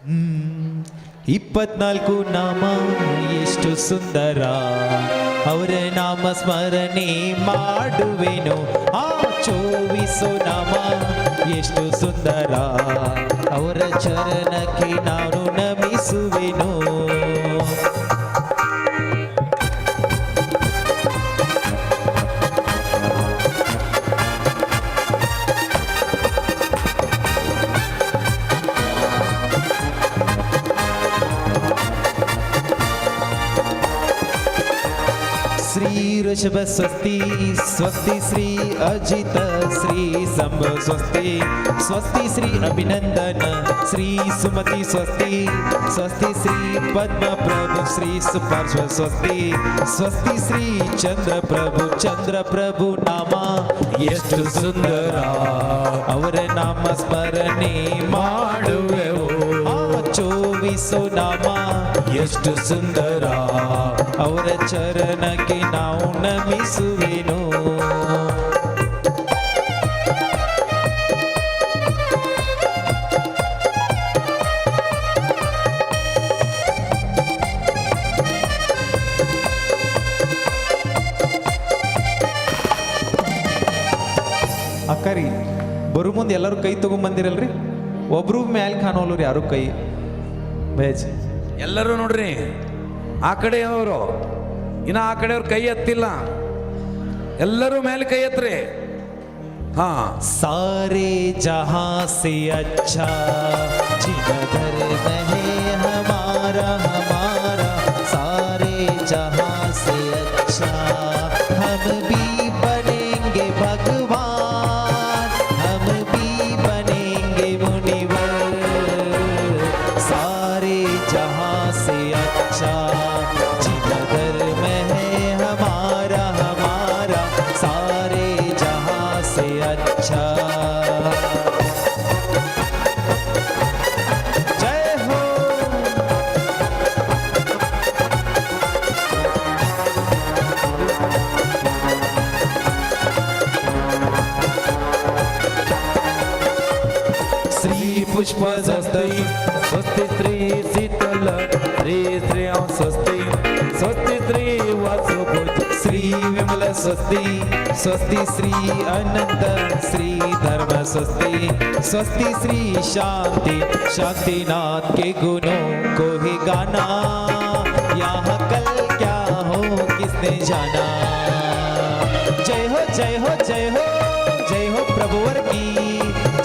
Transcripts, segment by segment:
24 ನಾಮ ಎಷ್ಟು ಸುಂದರ, ಅವರ ನಾಮ ಸ್ಮರಣೆ ಮಾಡುವೆನು. 24 ನಾಮ ಎಷ್ಟು ಸುಂದರ, ಅವರ ಚರಣಕ್ಕೆ ನಾನು ನಮಿಸುವೆನು. श्री ऋषभ स्वस्ति स्वस्ति श्री अजित श्री संभ स्वस्ति स्वस्ति श्री अभिनंदन श्री सुमति स्वस्ति स्वस्ति श्री पद्म प्रभु श्री सुपार्श्व स्वस्ति स्वस्ति श्री चंद्र प्रभु नाम ಎಷ್ಟು ಸುಂದರ, ಅವರ ನಾಮ ಸ್ಮರಣೆ ಮಾಡುವೆವು. 24 ನಾಮ ಎಷ್ಟು ಸುಂದರ, ಅವರ ಚರಣಕ್ಕೆ ನಾವು ನಮಿಸುವೆನು. ಅಕ್ಕರಿ ಬರು ಮುಂದೆ ಎಲ್ಲರೂ ಕೈ ತಗೊಂಬಂದಿರಲ್ರಿ, ಒಬ್ರು ಮ್ಯಾಲ್ ಕಾಣೋಲ್ರಿ ಯಾರು ಕೈ ಬೇಜ್. ಎಲ್ಲರೂ ನೋಡ್ರಿ, ಆ ಕಡೆಯವರು ಇನ್ನ ಆ ಕಡೆಯವ್ರ ಕೈ ಎತ್ತಿಲ್ಲ, ಎಲ್ಲರೂ ಮೇಲೆ ಕೈ ಎತ್ರಿ. ಹಾ, सारे जहां से अच्छा जिधर रहे हमारा हमारा, सारे जहां से अच्छा हम भी बनेंगे भगवान, हम भी बनेंगे मुनिवर. सारे जहां से अच्छा जिधर में है हमारा हमारा, सारे जहां से अच्छा. जय हो. श्री पुष्प स्वस्ति स्वस्ति श्री शीतल श्री श्रेया स्वस्ति स्वस्ति श्री वासुभुज श्री विमल स्वस्ति स्वस्ति श्री अनंत श्री धर्म स्वस्ति स्वस्ति श्री शांति शांतिनाथ के गुणों को ही गाना, यहाँ कल क्या हो किसने जाना. जय हो जय हो जय हो जय हो प्रभुवर की,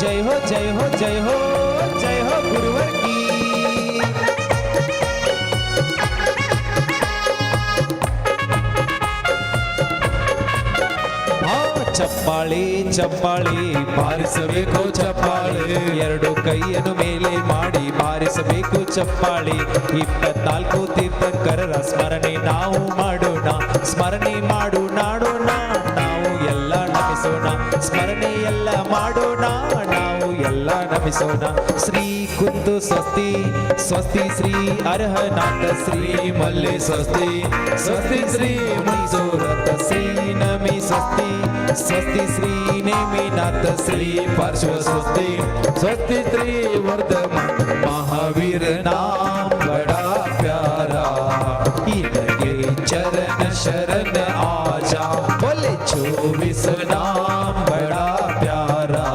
जय हो जय हो जय हो जय हो गुरुवर की. ಚಪ್ಪಾಳೆ ಚಪ್ಪಾಳೆ ಬಾರಿಸಬೇಕು ಚಪ್ಪಾಳೆ, ಎರಡು ಕೈಯನ್ನು ಮೇಲೆ ಮಾಡಿ ಬಾರಿಸಬೇಕು ಚಪ್ಪಾಳೆ. 24 ತೀರ್ಥಂಕರರ ಸ್ಮರಣೆ ನಾವು ಮಾಡೋಣ, ಸ್ಮರಣೆ ಮಾಡೋಣ ನಾವು ಎಲ್ಲ ನಮಿಸೋಣ, ಸ್ಮರಣೆ ಎಲ್ಲ ಮಾಡೋಣ ನಾವು ಎಲ್ಲ ನಮಿಸೋಣ. ಶ್ರೀ ಕುಂದು ಸ್ವಸ್ತಿ ಸ್ವಸ್ತಿ ಶ್ರೀ ಅರ್ಹನಾಥ ಶ್ರೀ ಮಲ್ಲೆ ಸ್ವಸ್ತಿ ಸ್ವಸ್ತಿ ಶ್ರೀ ಮೈಸೂರಥ ಶ್ರೀ ನಮಿ ಸ್ವಸ್ತಿ ಸ್ವಸ್ತಿ ಶ್ರೀ ನೇಮಿನಾಥ ಶ್ರೀ ಪಾರ್ಶ್ವ ಸ್ವಸ್ತಿ ಸ್ವಸ್ತಿ ಶ್ರೀ ವರ್ಧಮಾನ महावीर नाम बड़ा प्यारा, इनके चरण शरण आजा. बोले 24 नाम बड़ा प्यारा,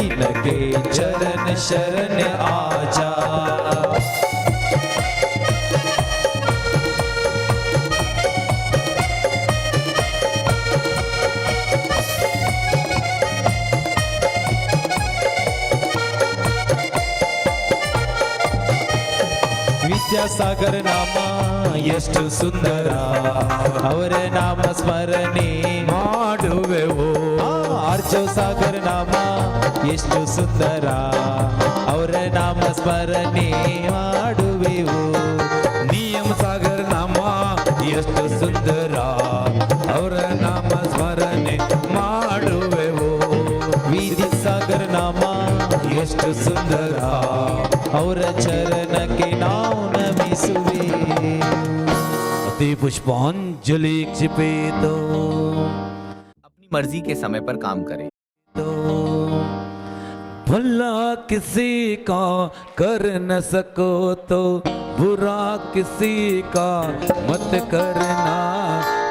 इनके चरण शरण आजा. ವಿದ್ಯಾಸಾಗರ ನಾಮ ಎಷ್ಟು ಸುಂದರ, ಅವರ ನಾಮ ಸ್ಮರಣೆ ಮಾಡುವೆವು. ಆರ್ಜೋ ಸಾಗರ ನಾಮ ಎಷ್ಟು ಸುಂದರ, ಅವರ ನಾಮ ಸ್ಮರಣೆ ಮಾಡುವೆವು. ನಿಯಮ ಸಾಗರ ನಾಮ ಎಷ್ಟು ಸುಂದರ, ಅವರ ನಾಮ ಸ್ಮರಣೆ ಮಾಡುವೆವು. ವಿಧಿ ಸಾಗರ ನಾಮ ಎಷ್ಟು ಸುಂದರ, ಅವರ ಚರಣಕ್ಕೆ ನಾವು ನಮಿಸುವೆ. अति पुष्पांजलि क्षिपेत, अपनी मर्जी के समय पर काम करें. भला किसी का कर न सको तो बुरा किसी का मत करना,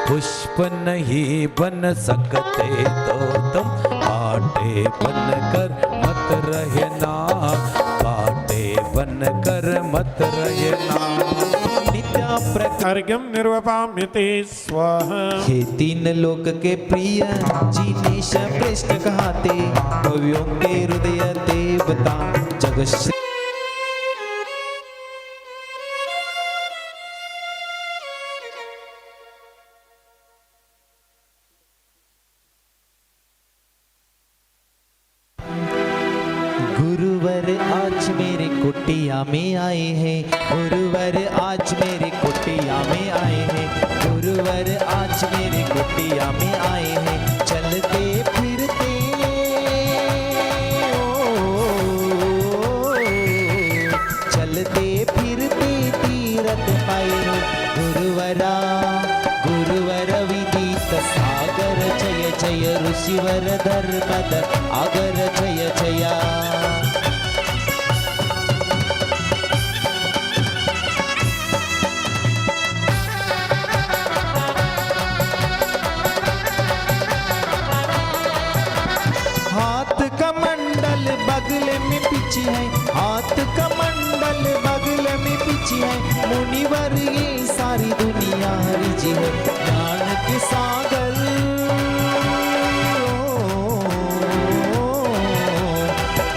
पुष्प नहीं बन सकते तो तुम कांटे बनकर मत रहना, कांटे बनकर मत रहना। नित्या अर्घ्यं निर्वपाम्यते स्वाहा। हे तीन लोक के प्रिय जिनेश पृष्ठ कहाते, कवियों के हृदय देवता जग श्री। गुरुवर आज मेरे कुटिया में आए हैं, गुरुवर आज मेरे कुटिया में आए हैं, गुरुवर आज मेरे कुटिया में आए हैं। चलते फिरते चलते फिरते तीरथ पाए हो, गुरुवरा गुरुवर विदित सागर जय जय, ऋषिवर धर्मद आगर जय जया। हाथ का मंडल बगल में पीछे है, हाथ का मंडल बगल में पीछे है, मुनिवर ये सारी दुनिया रिझी है। ज्ञान के सागर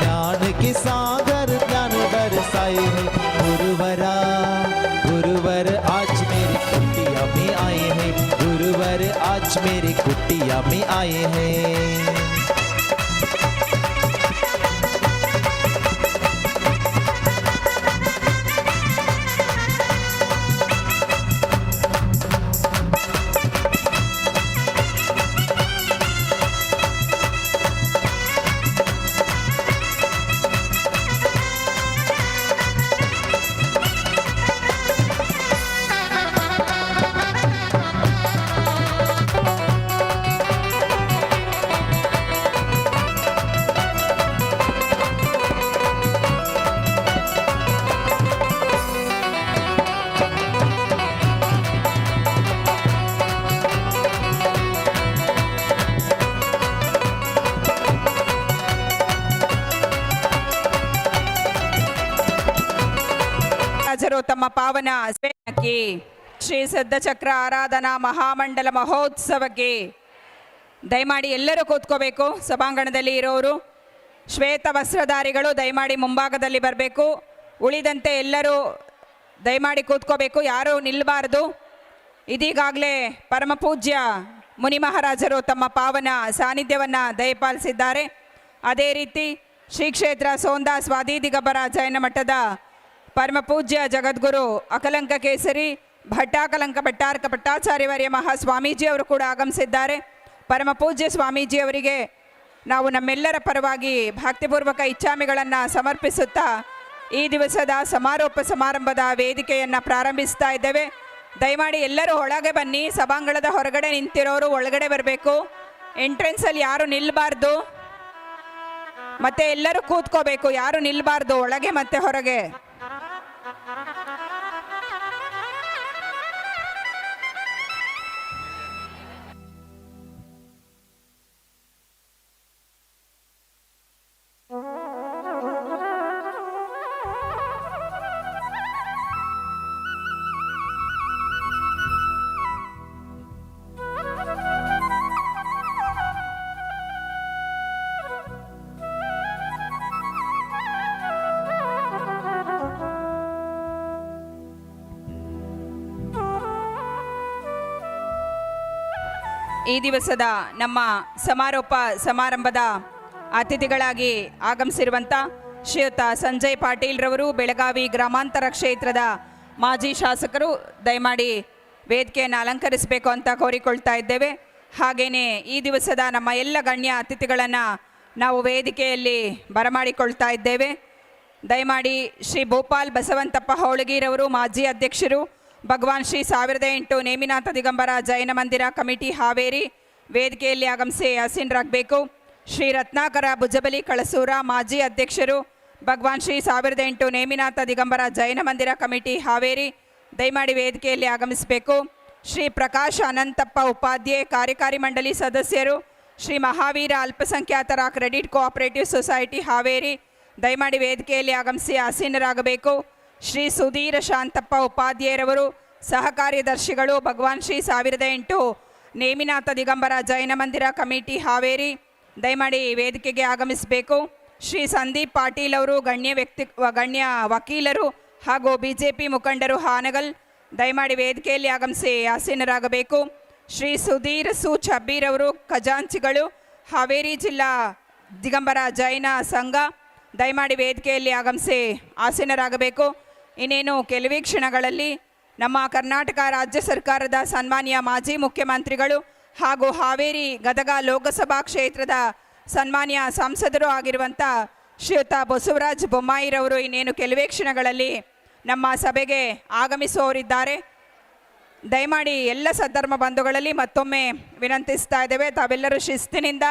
ज्ञान के सागर ज्ञान बरसाए है। गुरुवरा गुरुवर आज मेरी कुटिया में आए हैं, गुरुवर आज मेरी कुटिया में आए हैं। ತಮ್ಮ ಪಾವನ ಸೇವನಕ್ಕೆ ಶ್ರೀ ಸಿದ್ಧಚಕ್ರ ಆರಾಧನಾ ಮಹಾಮಂಡಲ ಮಹೋತ್ಸವಕ್ಕೆ ದಯಮಾಡಿ ಎಲ್ಲರೂ ಕೂತ್ಕೋಬೇಕು. ಸಭಾಂಗಣದಲ್ಲಿ ಇರೋರು ಶ್ವೇತ ವಸ್ತ್ರಧಾರಿಗಳು ದಯಮಾಡಿ ಮುಂಭಾಗದಲ್ಲಿ ಬರಬೇಕು. ಉಳಿದಂತೆ ಎಲ್ಲರೂ ದಯಮಾಡಿ ಕೂತ್ಕೋಬೇಕು, ಯಾರೂ ನಿಲ್ಲಬಾರ್ದು. ಇದೀಗಾಗಲೇ ಪರಮ ಪೂಜ್ಯ ಮುನಿ ಮಹಾರಾಜರು ತಮ್ಮ ಪಾವನ ಸಾನ್ನಿಧ್ಯವನ್ನು ದಯಪಾಲಿಸಿದ್ದಾರೆ. ಅದೇ ರೀತಿ ಶ್ರೀ ಕ್ಷೇತ್ರ ಸೋಂದಾ ಸ್ವಾಧೀದಿಗಬ್ಬರ ಜೈನ ಮಠದ ಪರಮ ಪೂಜ್ಯ ಜಗದ್ಗುರು ಅಕಲಂಕ ಕೇಸರಿ ಭಟ್ಟಾಕಲಂಕ ಭಟ್ಟಾರ್ಕ ಭಟ್ಟಾಚಾರ್ಯವರ್ಯ ಮಹಾಸ್ವಾಮೀಜಿಯವರು ಕೂಡ ಆಗಮಿಸಿದ್ದಾರೆ. ಪರಮ ಪೂಜ್ಯ ಸ್ವಾಮೀಜಿಯವರಿಗೆ ನಾವು ನಮ್ಮೆಲ್ಲರ ಪರವಾಗಿ ಭಕ್ತಿಪೂರ್ವಕ ಇಚ್ಛಾಮಿಗಳನ್ನು ಸಮರ್ಪಿಸುತ್ತಾ ಈ ದಿವಸದ ಸಮಾರೋಪ ಸಮಾರಂಭದ ವೇದಿಕೆಯನ್ನು ಪ್ರಾರಂಭಿಸ್ತಾ ಇದ್ದೇವೆ. ದಯಮಾಡಿ ಎಲ್ಲರೂ ಒಳಗೆ ಬನ್ನಿ. ಸಭಾಂಗಣದ ಹೊರಗಡೆ ನಿಂತಿರೋರು ಒಳಗಡೆ ಬರಬೇಕು. ಎಂಟ್ರೆನ್ಸಲ್ಲಿ ಯಾರು ನಿಲ್ಲಬಾರ್ದು, ಮತ್ತೆ ಎಲ್ಲರೂ ಕೂತ್ಕೋಬೇಕು, ಯಾರು ನಿಲ್ಲಬಾರ್ದು ಒಳಗೆ ಮತ್ತೆ ಹೊರಗೆ. ಈ ದಿವಸದ ನಮ್ಮ ಸಮಾರೋಪ ಸಮಾರಂಭದ ಅತಿಥಿಗಳಾಗಿ ಆಗಮಿಸಿರುವಂಥ ಶ್ರೀಯುತ ಸಂಜಯ್ ಪಾಟೀಲ್ರವರು, ಬೆಳಗಾವಿ ಗ್ರಾಮಾಂತರ ಕ್ಷೇತ್ರದ ಮಾಜಿ ಶಾಸಕರು, ದಯಮಾಡಿ ವೇದಿಕೆಯನ್ನು ಅಲಂಕರಿಸಬೇಕು ಅಂತ ಕೋರಿಕೊಳ್ತಾ ಇದ್ದೇವೆ. ಹಾಗೆಯೇ ಈ ದಿವಸದ ನಮ್ಮ ಎಲ್ಲ ಗಣ್ಯ ಅತಿಥಿಗಳನ್ನು ನಾವು ವೇದಿಕೆಯಲ್ಲಿ ಬರಮಾಡಿಕೊಳ್ತಾ ಇದ್ದೇವೆ. ದಯಮಾಡಿ ಶ್ರೀ ಭೂಪಾಲ್ ಬಸವಂತಪ್ಪ ಹೋಳಗಿರವರು, ಮಾಜಿ ಅಧ್ಯಕ್ಷರು, ಭಗವಾನ್ ಶ್ರೀ 1008 ನೇಮಿನಾಥ ದಿಗಂಬರ ಜೈನ ಮಂದಿರ ಕಮಿಟಿ ಹಾವೇರಿ, ವೇದಿಕೆಯಲ್ಲಿ ಆಗಮಿಸಿ ಆಸೀನರಾಗಬೇಕು. ಶ್ರೀ ರತ್ನಾಕರ ಭುಜಬಲಿ ಕಳಸೂರ ಮಾಜಿ ಅಧ್ಯಕ್ಷರು, ಭಗವಾನ್ ಶ್ರೀ 1008 ನೇಮಿನಾಥ ದಿಗಂಬರ ಜೈನ ಮಂದಿರ ಕಮಿಟಿ ಹಾವೇರಿ, ದಯಮಾಡಿ ವೇದಿಕೆಯಲ್ಲಿ ಆಗಮಿಸಬೇಕು. ಶ್ರೀ ಪ್ರಕಾಶ್ ಅನಂತಪ್ಪ ಉಪಾಧ್ಯಾಯ ಕಾರ್ಯಕಾರಿ ಮಂಡಳಿ ಸದಸ್ಯರು, ಶ್ರೀ ಮಹಾವೀರ ಅಲ್ಪಸಂಖ್ಯಾತರ ಕ್ರೆಡಿಟ್ ಕೋಆಪರೇಟಿವ್ ಸೊಸೈಟಿ ಹಾವೇರಿ, ದಯಮಾಡಿ ವೇದಿಕೆಯಲ್ಲಿ ಆಗಮಿಸಿ ಆಸೀನರಾಗಬೇಕು. ಶ್ರೀ ಸುಧೀರ ಶಾಂತಪ್ಪ ಉಪಾಧ್ಯಾಯರವರು ಸಹ ಕಾರ್ಯದರ್ಶಿಗಳು, ಭಗವಾನ್ ಶ್ರೀ 1008 ನೇಮಿನಾಥ ದಿಗಂಬರ ಜೈನ ಮಂದಿರ ಕಮಿಟಿ ಹಾವೇರಿ, ದಯಮಾಡಿ ವೇದಿಕೆಗೆ ಆಗಮಿಸಬೇಕು. ಶ್ರೀ ಸಂದೀಪ್ ಪಾಟೀಲ್ ಅವರು ಗಣ್ಯ ವಕೀಲರು ಹಾಗೂ ಬಿಜೆಪಿ ಮುಖಂಡರು ಹಾನಗಲ್, ದಯಮಾಡಿ ವೇದಿಕೆಯಲ್ಲಿ ಆಗಮಿಸಿ ಆಸೀನರಾಗಬೇಕು. ಶ್ರೀ ಸುಧೀರ್ ಛಬ್ಬೀರ್ ಅವರು ಖಜಾಂಚಿಗಳು, ಹಾವೇರಿ ಜಿಲ್ಲಾ ದಿಗಂಬರ ಜೈನ ಸಂಘ, ದಯಮಾಡಿ ವೇದಿಕೆಯಲ್ಲಿ ಆಗಮಿಸಿ ಆಸೀನರಾಗಬೇಕು. ಇನ್ನೇನು ಕೆಲವೇ ಕ್ಷಣಗಳಲ್ಲಿ ನಮ್ಮ ಕರ್ನಾಟಕ ರಾಜ್ಯ ಸರ್ಕಾರದ ಸನ್ಮಾನ್ಯ ಮಾಜಿ ಮುಖ್ಯಮಂತ್ರಿಗಳು ಹಾಗೂ ಹಾವೇರಿ ಗದಗ ಲೋಕಸಭಾ ಕ್ಷೇತ್ರದ ಸನ್ಮಾನ್ಯ ಸಂಸದರು ಆಗಿರುವಂಥ ಶ್ರೀಯುತ ಬಸವರಾಜ ಬೊಮ್ಮಾಯಿರವರು ಇನ್ನೇನು ಕೆಲವೇ ಕ್ಷಣಗಳಲ್ಲಿ ನಮ್ಮ ಸಭೆಗೆ ಆಗಮಿಸುವವರಿದ್ದಾರೆ. ದಯಮಾಡಿ ಎಲ್ಲ ಸದ್ಧರ್ಮ ಬಂಧುಗಳಲ್ಲಿ ಮತ್ತೊಮ್ಮೆ ವಿನಂತಿಸ್ತಾ ಇದ್ದೇವೆ, ತಾವೆಲ್ಲರೂ ಶಿಸ್ತಿನಿಂದ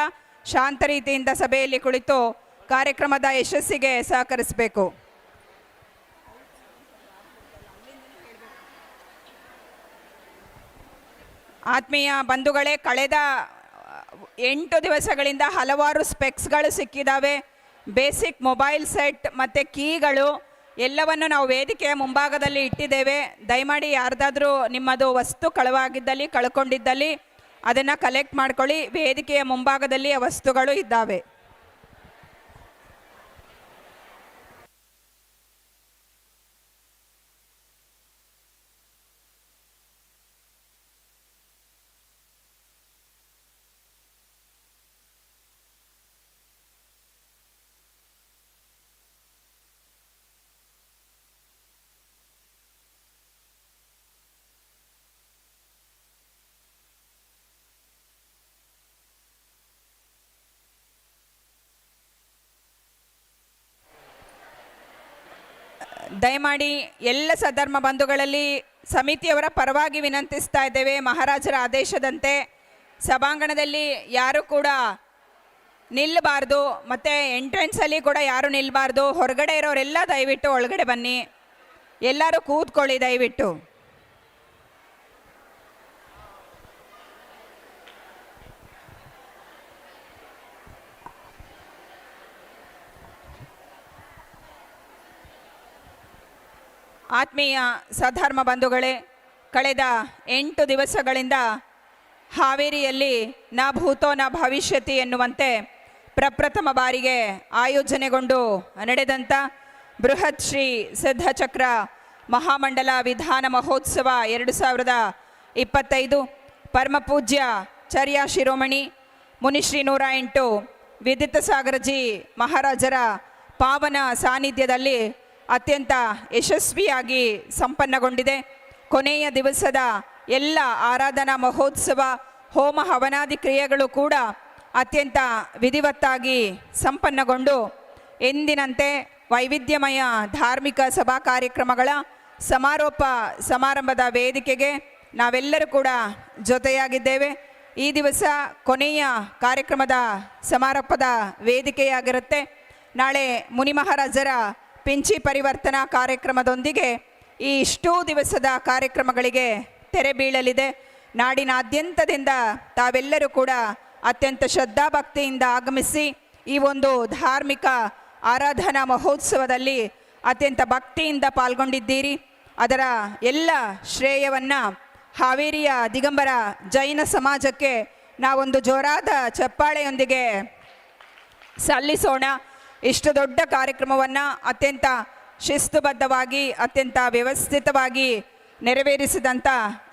ಶಾಂತ ರೀತಿಯಿಂದ ಸಭೆಯಲ್ಲಿ ಕುಳಿತು ಕಾರ್ಯಕ್ರಮದ ಯಶಸ್ಸಿಗೆ ಸಹಕರಿಸಬೇಕು. ಆತ್ಮೀಯ ಬಂಧುಗಳೇ, ಕಳೆದ 8 ದಿವಸಗಳಿಂದ ಹಲವಾರು ಸ್ಪೆಕ್ಸ್ಗಳು ಸಿಕ್ಕಿದ್ದಾವೆ. ಬೇಸಿಕ್ ಮೊಬೈಲ್ ಸೆಟ್ ಮತ್ತು ಕೀಗಳು ಎಲ್ಲವನ್ನು ನಾವು ವೇದಿಕೆಯ ಮುಂಭಾಗದಲ್ಲಿ ಇಟ್ಟಿದ್ದೇವೆ. ದಯಮಾಡಿ ಯಾರ್ದಾದ್ರೂ ನಿಮ್ಮದು ವಸ್ತು ಕಳವಾಗಿದ್ದಲ್ಲಿ ಕಳ್ಕೊಂಡಿದ್ದಲ್ಲಿ ಅದನ್ನು ಕಲೆಕ್ಟ್ ಮಾಡ್ಕೊಳ್ಳಿ. ವೇದಿಕೆಯ ಮುಂಭಾಗದಲ್ಲಿ ಆ ವಸ್ತುಗಳು ಇದ್ದಾವೆ. ದಯಮಾಡಿ ಎಲ್ಲ ಸದ್ಧರ್ಮ ಬಂಧುಗಳಲ್ಲಿ ಸಮಿತಿಯವರ ಪರವಾಗಿ ವಿನಂತಿಸ್ತಾ ಇದ್ದೇವೆ, ಮಹಾರಾಜರ ಆದೇಶದಂತೆ ಸಭಾಂಗಣದಲ್ಲಿ ಯಾರು ಕೂಡ ನಿಲ್ಲಬಾರ್ದು, ಮತ್ತು ಎಂಟ್ರೆನ್ಸಲ್ಲಿ ಕೂಡ ಯಾರು ನಿಲ್ಲಬಾರ್ದು. ಹೊರಗಡೆ ಇರೋರೆಲ್ಲ ದಯವಿಟ್ಟು ಒಳಗಡೆ ಬನ್ನಿ, ಎಲ್ಲರೂ ಕೂತ್ಕೊಳ್ಳಿ ದಯವಿಟ್ಟು. ಆತ್ಮೀಯ ಸದ್ಧರ್ಮ ಬಂಧುಗಳೇ, ಕಳೆದ 8 ದಿವಸಗಳಿಂದ ಹಾವೇರಿಯಲ್ಲಿ ನ ಭೂತೋ ನ ಭವಿಷ್ಯತಿ ಎನ್ನುವಂತೆ ಪ್ರಪ್ರಥಮ ಬಾರಿಗೆ ಆಯೋಜನೆಗೊಂಡು ನಡೆದಂಥ ಬೃಹತ್ ಶ್ರೀ ಸಿದ್ಧಚಕ್ರ ಮಹಾಮಂಡಲ ವಿಧಾನ ಮಹೋತ್ಸವ 2025 ಪರಮಪೂಜ್ಯ ಚರ್ಯ ಶಿರೋಮಣಿ ಮುನಿಶ್ರೀ 108 ವಿದಿತ ಸಾಗರಜಿ ಮಹಾರಾಜರ ಪಾವನ ಸಾನ್ನಿಧ್ಯದಲ್ಲಿ ಅತ್ಯಂತ ಯಶಸ್ವಿಯಾಗಿ ಸಂಪನ್ನಗೊಂಡಿದೆ. ಕೊನೆಯ ದಿವಸದ ಎಲ್ಲ ಆರಾಧನಾ ಮಹೋತ್ಸವ, ಹೋಮ ಹವನಾದಿ ಕ್ರಿಯೆಗಳು ಕೂಡ ಅತ್ಯಂತ ವಿಧಿವತ್ತಾಗಿ ಸಂಪನ್ನಗೊಂಡು ಎಂದಿನಂತೆ ವೈವಿಧ್ಯಮಯ ಧಾರ್ಮಿಕ ಸಭಾ ಕಾರ್ಯಕ್ರಮಗಳ ಸಮಾರೋಪ ಸಮಾರಂಭದ ವೇದಿಕೆಗೆ ನಾವೆಲ್ಲರೂ ಕೂಡ ಜೊತೆಯಾಗಿದ್ದೇವೆ. ಈ ದಿವಸ ಕೊನೆಯ ಕಾರ್ಯಕ್ರಮದ ಸಮಾರೋಪದ ವೇದಿಕೆಯಾಗಿರುತ್ತೆ. ನಾಳೆ ಮುನಿ ಮಹಾರಾಜರ ಪಿಂಚಿ ಪರಿವರ್ತನಾ ಕಾರ್ಯಕ್ರಮದೊಂದಿಗೆ ಈ ಇಷ್ಟೂ ದಿವಸದ ಕಾರ್ಯಕ್ರಮಗಳಿಗೆ ತೆರೆ ಬೀಳಲಿದೆ. ನಾಡಿನಾದ್ಯಂತದಿಂದ ತಾವೆಲ್ಲರೂ ಕೂಡ ಅತ್ಯಂತ ಶ್ರದ್ಧಾಭಕ್ತಿಯಿಂದ ಆಗಮಿಸಿ ಈ ಒಂದು ಧಾರ್ಮಿಕ ಆರಾಧನಾ ಮಹೋತ್ಸವದಲ್ಲಿ ಅತ್ಯಂತ ಭಕ್ತಿಯಿಂದ ಪಾಲ್ಗೊಂಡಿದ್ದೀರಿ. ಅದರ ಎಲ್ಲ ಶ್ರೇಯವನ್ನು ಹಾವೇರಿಯ ದಿಗಂಬರ ಜೈನ ಸಮಾಜಕ್ಕೆ ನಾವೊಂದು ಜೋರಾದ ಚಪ್ಪಾಳೆಯೊಂದಿಗೆ ಸಲ್ಲಿಸೋಣ. ಇಷ್ಟು ದೊಡ್ಡ ಕಾರ್ಯಕ್ರಮವನ್ನು ಅತ್ಯಂತ ಶಿಸ್ತುಬದ್ಧವಾಗಿ ಅತ್ಯಂತ ವ್ಯವಸ್ಥಿತವಾಗಿ ನೆರವೇರಿಸಿದಂಥ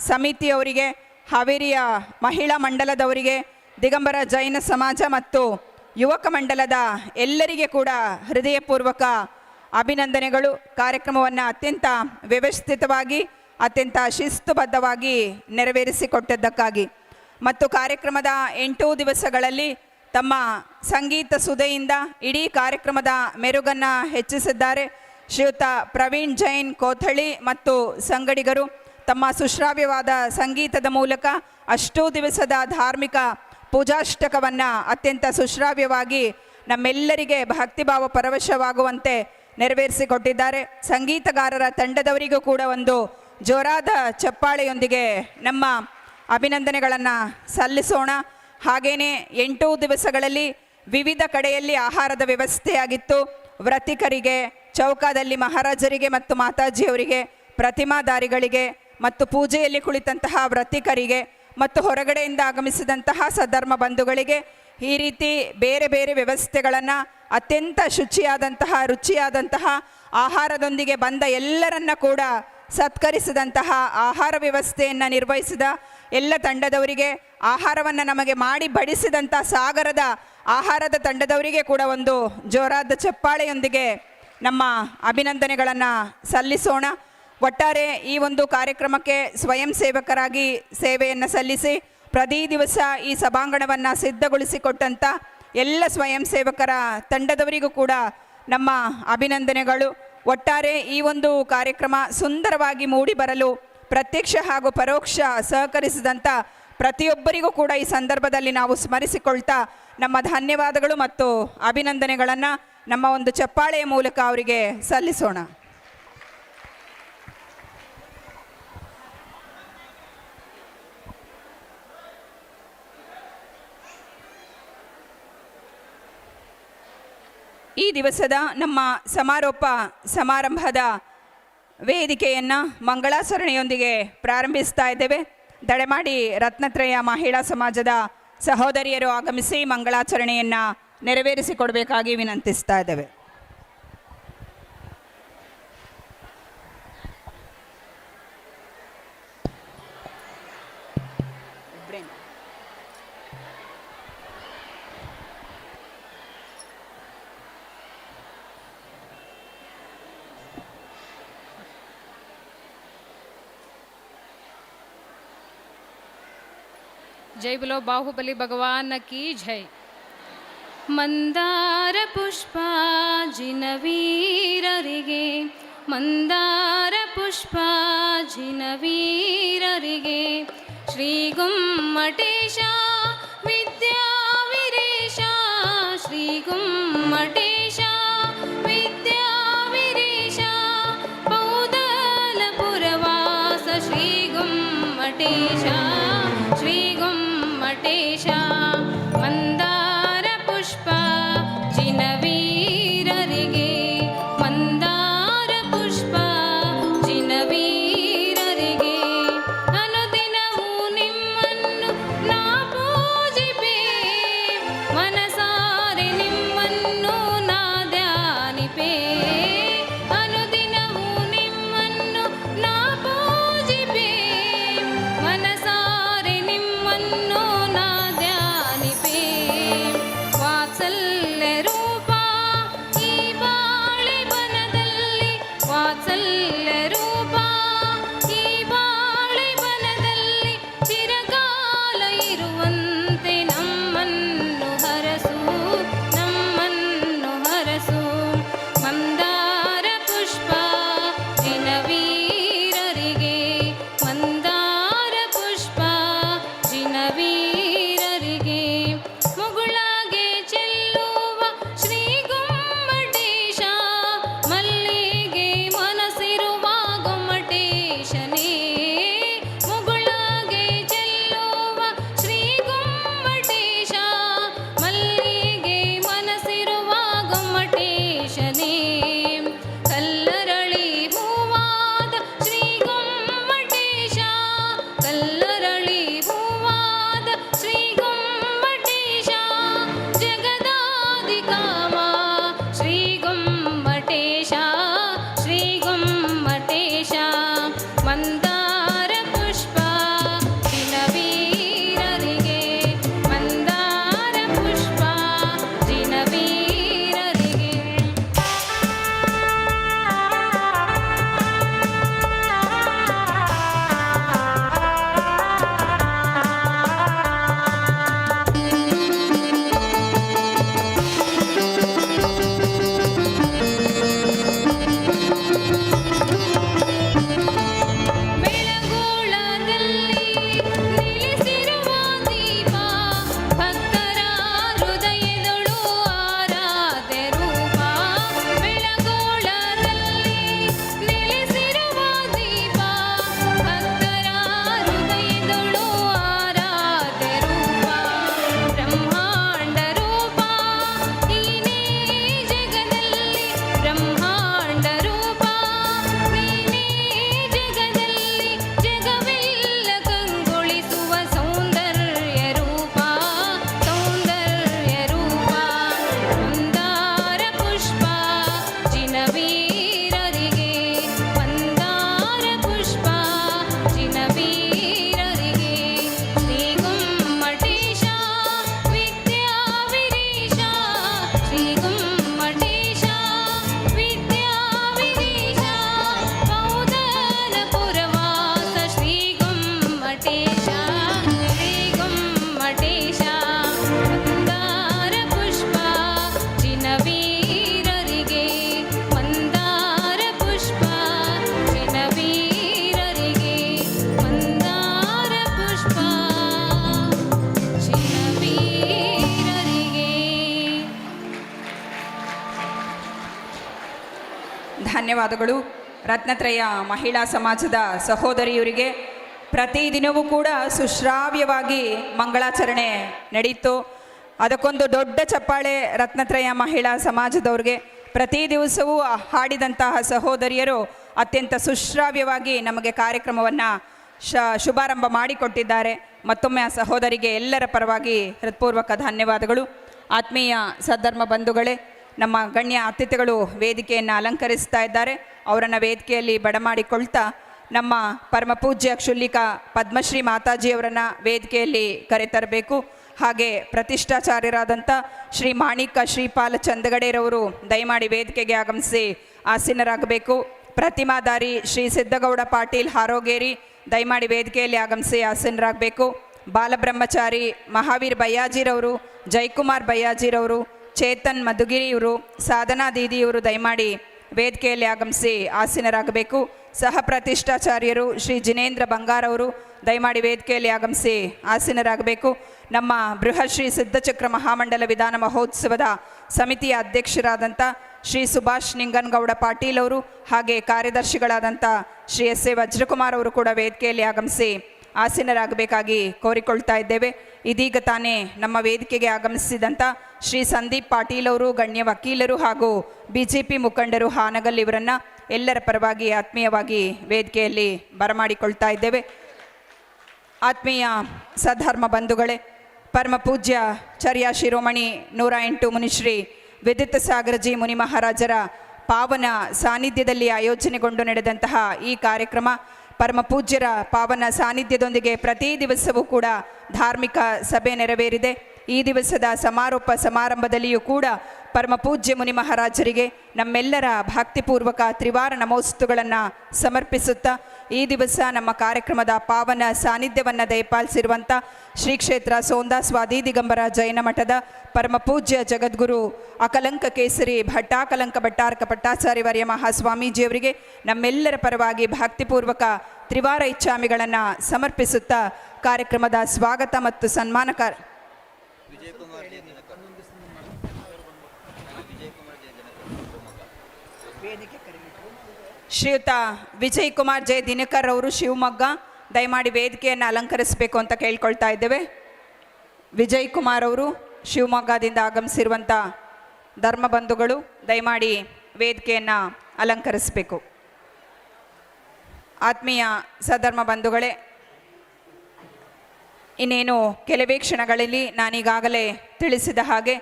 ಸಮಿತಿಯವರಿಗೆ, ಹಾವೇರಿಯ ಮಹಿಳಾ ಮಂಡಲದವರಿಗೆ, ದಿಗಂಬರ ಜೈನ ಸಮಾಜ ಮತ್ತು ಯುವಕ ಮಂಡಲದ ಎಲ್ಲರಿಗೆ ಕೂಡ ಹೃದಯಪೂರ್ವಕ ಅಭಿನಂದನೆಗಳು. ಕಾರ್ಯಕ್ರಮವನ್ನು ಅತ್ಯಂತ ವ್ಯವಸ್ಥಿತವಾಗಿ ಅತ್ಯಂತ ಶಿಸ್ತುಬದ್ಧವಾಗಿ ನೆರವೇರಿಸಿಕೊಟ್ಟದ್ದಕ್ಕಾಗಿ ಮತ್ತು ಕಾರ್ಯಕ್ರಮದ 8 ದಿವಸಗಳಲ್ಲಿ ತಮ್ಮ ಸಂಗೀತ ಸುಧೆಯಿಂದ ಇಡೀ ಕಾರ್ಯಕ್ರಮದ ಮೆರುಗನ್ನು ಹೆಚ್ಚಿಸಿದ್ದಾರೆ ಶ್ರೀಯುತ ಪ್ರವೀಣ್ ಜೈನ್ ಕೋಥಳಿ ಮತ್ತು ಸಂಗಡಿಗರು. ತಮ್ಮ ಸುಶ್ರಾವ್ಯವಾದ ಸಂಗೀತದ ಮೂಲಕ ಅಷ್ಟೂ ದಿವಸದ ಧಾರ್ಮಿಕ ಪೂಜಾಷ್ಟಕವನ್ನು ಅತ್ಯಂತ ಸುಶ್ರಾವ್ಯವಾಗಿ ನಮ್ಮೆಲ್ಲರಿಗೆ ಭಕ್ತಿಭಾವ ಪರವಶವಾಗುವಂತೆ ನೆರವೇರಿಸಿಕೊಟ್ಟಿದ್ದಾರೆ. ಸಂಗೀತಗಾರರ ತಂಡದವರಿಗೂ ಕೂಡ ಒಂದು ಜೋರಾದ ಚಪ್ಪಾಳೆಯೊಂದಿಗೆ ನಮ್ಮ ಅಭಿನಂದನೆಗಳನ್ನು ಸಲ್ಲಿಸೋಣ. ಹಾಗೆಯೇ 8 ದಿವಸಗಳಲ್ಲಿ ವಿವಿಧ ಕಡೆಯಲ್ಲಿ ಆಹಾರದ ವ್ಯವಸ್ಥೆಯಾಗಿತ್ತು. ವ್ರತಿಕರಿಗೆ, ಚೌಕಾದಲ್ಲಿ ಮಹಾರಾಜರಿಗೆ ಮತ್ತು ಮಾತಾಜಿಯವರಿಗೆ, ಪ್ರತಿಮಾಧಾರಿಗಳಿಗೆ ಮತ್ತು ಪೂಜೆಯಲ್ಲಿ ಕುಳಿತಂತಹ ವ್ರತಿಕರಿಗೆ ಮತ್ತು ಹೊರಗಡೆಯಿಂದ ಆಗಮಿಸಿದಂತಹ ಸಧರ್ಮ ಬಂಧುಗಳಿಗೆ ಈ ರೀತಿ ಬೇರೆ ಬೇರೆ ವ್ಯವಸ್ಥೆಗಳನ್ನು ಅತ್ಯಂತ ಶುಚಿಯಾದಂತಹ ರುಚಿಯಾದಂತಹ ಆಹಾರದೊಂದಿಗೆ ಬಂದ ಎಲ್ಲರನ್ನ ಕೂಡ ಸತ್ಕರಿಸಿದಂತಹ ಆಹಾರ ವ್ಯವಸ್ಥೆಯನ್ನು ನಿರ್ವಹಿಸಿದ ಎಲ್ಲ ತಂಡದವರಿಗೆ, ಆಹಾರವನ್ನು ನಮಗೆ ಮಾಡಿ ಬಡಿಸಿದಂಥ ಸಾಗರದ ಆಹಾರದ ತಂಡದವರಿಗೆ ಕೂಡ ಒಂದು ಜೋರಾದ ಚಪ್ಪಾಳೆಯೊಂದಿಗೆ ನಮ್ಮ ಅಭಿನಂದನೆಗಳನ್ನು ಸಲ್ಲಿಸೋಣ. ಒಟ್ಟಾರೆ ಈ ಒಂದು ಕಾರ್ಯಕ್ರಮಕ್ಕೆ ಸ್ವಯಂ ಸೇವಕರಾಗಿ ಸೇವೆಯನ್ನು ಸಲ್ಲಿಸಿ ಪ್ರತಿ ದಿವಸ ಈ ಸಭಾಂಗಣವನ್ನು ಸಿದ್ಧಗೊಳಿಸಿಕೊಟ್ಟಂಥ ಎಲ್ಲ ಸ್ವಯಂ ಸೇವಕರ ತಂಡದವರಿಗೂ ಕೂಡ ನಮ್ಮ ಅಭಿನಂದನೆಗಳು. ಒಟ್ಟಾರೆ ಈ ಒಂದು ಕಾರ್ಯಕ್ರಮ ಸುಂದರವಾಗಿ ಮೂಡಿ ಬರಲು ಪ್ರತ್ಯಕ್ಷ ಹಾಗೂ ಪರೋಕ್ಷ ಸಹಕರಿಸಿದಂಥ ಪ್ರತಿಯೊಬ್ಬರಿಗೂ ಕೂಡ ಈ ಸಂದರ್ಭದಲ್ಲಿ ನಾವು ಸ್ಮರಿಸಿಕೊಳ್ತಾ ನಮ್ಮ ಧನ್ಯವಾದಗಳು ಮತ್ತು ಅಭಿನಂದನೆಗಳನ್ನು ನಮ್ಮ ಒಂದು ಚಪ್ಪಾಳೆಯ ಮೂಲಕ ಅವರಿಗೆ ಸಲ್ಲಿಸೋಣ. ಈ ದಿವಸದ ನಮ್ಮ ಸಮಾರೋಪ ಸಮಾರಂಭದ ವೇದಿಕೆಯನ್ನು ಮಂಗಳಾಚರಣೆಯೊಂದಿಗೆ ಪ್ರಾರಂಭಿಸ್ತಾ ಇದ್ದೇವೆ. ದಯಮಾಡಿ ರತ್ನತ್ರಯ ಮಹಿಳಾ ಸಮಾಜದ ಸಹೋದರಿಯರು ಆಗಮಿಸಿ ಮಂಗಳಾಚರಣೆಯನ್ನು ನೆರವೇರಿಸಿಕೊಡಬೇಕಾಗಿ ವಿನಂತಿಸ್ತಾ ಇದ್ದೇವೆ. जय बोलो बाहुबली भगवान की जय. ಮಂದಾರ ಪುಷ್ಪ ಜಿನವೀರರಿಗೆ, ಮಂದಾರ ಪುಷ್ಪ ಜಿನವೀರರಿಗೆ, ಶ್ರೀ ಗುಮ್ಮಟೇಶ ವಿದ್ಯಾವಿರೇಶ, ಶ್ರೀ ಗುಮ್ಮಟೇಶ ವಿದ್ಯಾವಿರೇಶ, ಪೌದಲ ಪುರವಾಸ ಶ್ರೀ ಗುಮ್ಮಟೇಶ, ಶ್ರೀ ಗುಮ್ಮಟೇಶ. ಮಂದಾರ ಪುಷ್ಪ ಜಿನವೀರರಿಗೆ, ಮಂದಾರ ಪುಷ್ಪ ಜಿನವೀರರಿಗೆ, ಅನುದಿನವೂ ನಿಮ್ಮನ್ನು ನಾ ಪೂಜಿಪೆ, ಮನಸಾರೆ ನಿಮ್ಮನ್ನು ನಾ ಧ್ಯಾನಿಪೆ, ಅನುದಿನವೂ ನಿಮ್ಮನ್ನು ನಾ ಪೂಜಿಪೆ, ಮನಸಾರೆ ನಿಮ್ಮನ್ನು ನಾ ಧ್ಯಾನಿಪೆ. ಧನ್ಯವಾದಗಳು. ರತ್ನತ್ರಯ ಮಹಿಳಾ ಸಮಾಜದ ಸಹೋದರಿಯರಿಗೆ ಪ್ರತಿದಿನವೂ ಕೂಡ ಸುಶ್ರಾವ್ಯವಾಗಿ ಮಂಗಳಾಚರಣೆ ನಡೆಯಿತು. ಅದಕ್ಕೊಂದು ದೊಡ್ಡ ಚಪ್ಪಾಳೆ ರತ್ನತ್ರಯ ಮಹಿಳಾ ಸಮಾಜದವ್ರಿಗೆ. ಪ್ರತಿ ದಿವಸವೂ ಹಾಡಿದಂತಹ ಸಹೋದರಿಯರು ಅತ್ಯಂತ ಸುಶ್ರಾವ್ಯವಾಗಿ ನಮಗೆ ಕಾರ್ಯಕ್ರಮವನ್ನು ಶುಭಾರಂಭ ಮಾಡಿಕೊಟ್ಟಿದ್ದಾರೆ. ಮತ್ತೊಮ್ಮೆ ಆ ಸಹೋದರಿಗೆ ಎಲ್ಲರ ಪರವಾಗಿ ಹೃತ್ಪೂರ್ವಕ ಧನ್ಯವಾದಗಳು. ಆತ್ಮೀಯ ಸದ್ಧರ್ಮ ಬಂಧುಗಳೇ, ನಮ್ಮ ಗಣ್ಯ ಅತಿಥಿಗಳು ವೇದಿಕೆಯನ್ನು ಅಲಂಕರಿಸ್ತಾ ಇದ್ದಾರೆ. ಅವರನ್ನು ವೇದಿಕೆಯಲ್ಲಿ ಬಡಮಾಡಿಕೊಳ್ತಾ ನಮ್ಮ ಪರಮ ಪೂಜ್ಯ ಕ್ಷುಲ್ಲಿಕ ಪದ್ಮಶ್ರೀ ಮಾತಾಜಿಯವರನ್ನು ವೇದಿಕೆಯಲ್ಲಿ ಕರೆತರಬೇಕು. ಹಾಗೆ ಪ್ರತಿಷ್ಠಾಚಾರ್ಯರಾದಂಥ ಶ್ರೀ ಮಾಣಿಕ ಶ್ರೀಪಾಲ ಚಂದಗಡೆರವರು ದಯಮಾಡಿ ವೇದಿಕೆಗೆ ಆಗಮಿಸಿ ಆಸೀನರಾಗಬೇಕು. ಪ್ರತಿಮಾಧಾರಿ ಶ್ರೀ ಸಿದ್ದಗೌಡ ಪಾಟೀಲ್ ಹಾರೋಗೇರಿ ದಯಮಾಡಿ ವೇದಿಕೆಯಲ್ಲಿ ಆಗಮಿಸಿ ಆಸೀನರಾಗಬೇಕು. ಬಾಲಬ್ರಹ್ಮಚಾರಿ ಮಹಾವೀರ್ ಬಯ್ಯಾಜಿರವರು, ಜಯಕುಮಾರ್ ಬಯ್ಯಾಜಿರವರು, ಚೇತನ್ ಮಧುಗಿರಿಯವರು, ಸಾಧನಾ ದೀದಿಯವರು ದಯಮಾಡಿ ವೇದಿಕೆಯಲ್ಲಿ ಆಗಮಿಸಿ ಆಸೀನರಾಗಬೇಕು. ಸಹ ಪ್ರತಿಷ್ಠಾಚಾರ್ಯರು ಶ್ರೀ ಜಿನೇಂದ್ರ ಬಂಗಾರವರು ದಯಮಾಡಿ ವೇದಿಕೆಯಲ್ಲಿ ಆಗಮಿಸಿ ಆಸೀನರಾಗಬೇಕು. ನಮ್ಮ ಬೃಹತ್ ಶ್ರೀ ಸಿದ್ಧಚಕ್ರ ಮಹಾಮಂಡಲ ವಿಧಾನ ಮಹೋತ್ಸವದ ಸಮಿತಿಯ ಅಧ್ಯಕ್ಷರಾದಂಥ ಶ್ರೀ ಸುಭಾಷ್ ನಿಂಗನಗೌಡ ಪಾಟೀಲ್ ಅವರು ಹಾಗೆ ಕಾರ್ಯದರ್ಶಿಗಳಾದಂಥ ಶ್ರೀ ಎಸ್ ಎ ವಜ್ರಕುಮಾರ್ ಅವರು ಕೂಡ ವೇದಿಕೆಯಲ್ಲಿ ಆಗಮಿಸಿ ಆಸೀನರಾಗಬೇಕಾಗಿ ಕೋರಿಕೊಳ್ತಾ ಇದ್ದೇವೆ. ಇದೀಗ ತಾನೇ ನಮ್ಮ ವೇದಿಕೆಗೆ ಆಗಮಿಸಿದಂಥ ಶ್ರೀ ಸಂದೀಪ್ ಪಾಟೀಲ್ ಅವರು, ಗಣ್ಯ ವಕೀಲರು ಹಾಗೂ BJP ಮುಖಂಡರು ಹಾನಗಲ್ ಇವರನ್ನು ಎಲ್ಲರ ಪರವಾಗಿ ಆತ್ಮೀಯವಾಗಿ ವೇದಿಕೆಯಲ್ಲಿ ಬರಮಾಡಿಕೊಳ್ತಾ ಇದ್ದೇವೆ. ಆತ್ಮೀಯ ಸದ್ಧರ್ಮ ಬಂಧುಗಳೇ, ಪರಮ ಪೂಜ್ಯ ಚರ್ಯ ಶಿರೋಮಣಿ 108 ಮುನಿಶ್ರೀ ವಿದಿತ ಸಾಗರಜಿ ಮುನಿ ಮಹಾರಾಜರ ಪಾವನ ಸಾನ್ನಿಧ್ಯದಲ್ಲಿ ಆಯೋಜನೆಗೊಂಡು ನಡೆದಂತಹ ಈ ಕಾರ್ಯಕ್ರಮ ಪರಮ ಪೂಜ್ಯರ ಪಾವನ ಸಾನ್ನಿಧ್ಯದೊಂದಿಗೆ ಪ್ರತಿ ದಿವಸವೂ ಕೂಡ ಧಾರ್ಮಿಕ ಸಭೆ ನೆರವೇರಿದೆ. ಈ ದಿವಸದ ಸಮಾರೋಪ ಸಮಾರಂಭದಲ್ಲಿಯೂ ಕೂಡ ಪರಮ ಪೂಜ್ಯ ಮುನಿ ಮಹಾರಾಜರಿಗೆ ನಮ್ಮೆಲ್ಲರ ಭಕ್ತಿಪೂರ್ವಕ ತ್ರಿವಾರ ನಮೋಸ್ತುಗಳನ್ನು ಸಮರ್ಪಿಸುತ್ತಾ ಈ ದಿವಸ ನಮ್ಮ ಕಾರ್ಯಕ್ರಮದ ಪಾವನ ಸಾನ್ನಿಧ್ಯವನ್ನು ದಯಪಾಲಿಸಿರುವಂಥ ಶ್ರೀ ಕ್ಷೇತ್ರ ಸೋಂದಾ ಸ್ವಾದಿ ದಿಗಂಬರ ಜೈನ ಮಠದ ಪರಮ ಪೂಜ್ಯ ಜಗದ್ಗುರು ಅಕಲಂಕ ಕೇಸರಿ ಭಟ್ಟಾಕಲಂಕ ಭಟ್ಟಾರಕ ಪಟ್ಟಾಚಾರ್ಯ ವರ್ಯ ಮಹಾಸ್ವಾಮೀಜಿಯವರಿಗೆ ನಮ್ಮೆಲ್ಲರ ಪರವಾಗಿ ಭಕ್ತಿಪೂರ್ವಕ ತ್ರಿವಾರ ಇಚ್ಛಾಮಿಗಳನ್ನು ಸಮರ್ಪಿಸುತ್ತಾ ಕಾರ್ಯಕ್ರಮದ ಸ್ವಾಗತ ಮತ್ತು ಸನ್ಮಾನ ಶ್ರೀಯುತ ವಿಜಯ್ ಕುಮಾರ್ ಜೆ ದಿನಕರ್ ಅವರು ಶಿವಮೊಗ್ಗ ದಯಮಾಡಿ ವೇದಿಕೆಯನ್ನು ಅಲಂಕರಿಸಬೇಕು ಅಂತ ಕೇಳ್ಕೊಳ್ತಾ ಇದ್ದೇವೆ. ವಿಜಯ್ ಕುಮಾರ್ ಅವರು ಶಿವಮೊಗ್ಗದಿಂದ ಆಗಮಿಸಿರುವಂಥ ಧರ್ಮ ಬಂಧುಗಳು ದಯಮಾಡಿ ವೇದಿಕೆಯನ್ನು ಅಲಂಕರಿಸಬೇಕು. ಆತ್ಮೀಯ ಸಧರ್ಮ ಬಂಧುಗಳೇ, ಇನ್ನೇನು ಕೆಲವೇ ಕ್ಷಣಗಳಲ್ಲಿ ನಾನೀಗಾಗಲೇ ತಿಳಿಸಿದ ಹಾಗೆ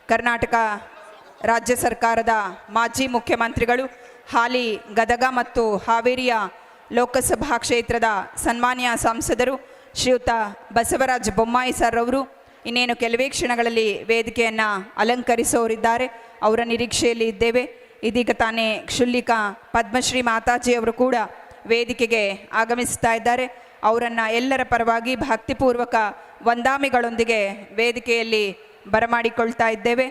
ಕರ್ನಾಟಕ ರಾಜ್ಯ ಸರ್ಕಾರದ ಮಾಜಿ ಮುಖ್ಯಮಂತ್ರಿಗಳು, ಹಾಲಿ ಗದಗ ಮತ್ತು ಹಾವೇರಿಯ ಲೋಕಸಭಾ ಕ್ಷೇತ್ರದ ಸನ್ಮಾನ್ಯ ಸಂಸದರು ಶ್ರೀಯುತ ಬಸವರಾಜ ಬೊಮ್ಮಾಯಿ ಸರ್ ಅವರು ಇನ್ನೇನು ಕೆಲವೇ ಕ್ಷಣಗಳಲ್ಲಿ ವೇದಿಕೆಯನ್ನು ಅಲಂಕರಿಸೋರಿದ್ದಾರೆ. ಅವರ ನಿರೀಕ್ಷೆಯಲ್ಲಿ ಇದ್ದೇವೆ. ಇದೀಗ ತಾನೇ ಕ್ಷುಲ್ಲಿಕ ಪದ್ಮಶ್ರೀ ಮಾತಾಜಿಯವರು ಕೂಡ ವೇದಿಕೆಗೆ ಆಗಮಿಸ್ತಾ ಇದ್ದಾರೆ. ಅವರನ್ನು ಎಲ್ಲರ ಪರವಾಗಿ ಭಕ್ತಿಪೂರ್ವಕ ವಂದಾಮಿಗಳೊಂದಿಗೆ ವೇದಿಕೆಯಲ್ಲಿ ಬರಮಾಡಿಕೊಳ್ತಾ ಇದ್ದೇವೆ.